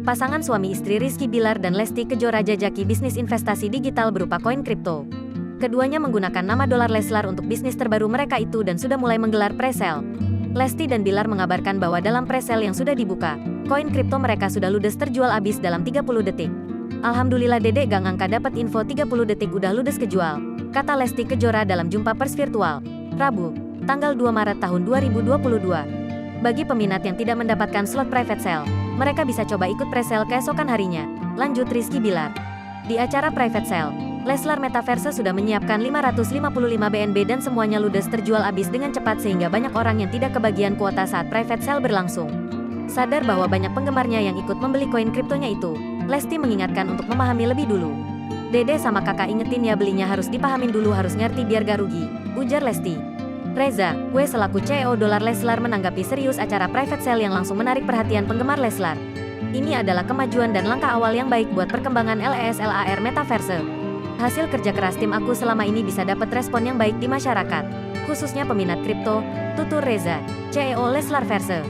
Pasangan suami istri Rizky Bilar dan Lesti Kejora jajaki bisnis investasi digital berupa koin kripto. Keduanya menggunakan nama dolar Leslar untuk bisnis terbaru mereka itu dan sudah mulai menggelar presale. Lesti dan Bilar mengabarkan bahwa dalam presale yang sudah dibuka, koin kripto mereka sudah ludes terjual habis dalam 30 detik. Alhamdulillah dedek gang angka dapat info 30 detik udah ludes kejual, kata Lesti Kejora dalam jumpa pers virtual, Rabu, tanggal 2 Maret tahun 2022. Bagi peminat yang tidak mendapatkan slot private sale, mereka bisa coba ikut presale keesokan harinya, lanjut Rizky Bilar. Di acara private sale, Leslar Metaverse sudah menyiapkan 555 BNB dan semuanya ludes terjual habis dengan cepat sehingga banyak orang yang tidak kebagian kuota saat private sale berlangsung. Sadar bahwa banyak penggemarnya yang ikut membeli koin kriptonya itu, Lesti mengingatkan untuk memahami lebih dulu. Dede sama kakak ingetin ya belinya harus dipahamin dulu harus ngerti biar gak rugi, ujar Lesti. Reza, gue selaku CEO dolar Leslar menanggapi serius acara private sale yang langsung menarik perhatian penggemar Leslar. Ini adalah kemajuan dan langkah awal yang baik buat perkembangan LESLAR Metaverse. Hasil kerja keras tim aku selama ini bisa dapat respon yang baik di masyarakat, khususnya peminat kripto, tutur Reza, CEO Leslar Verse.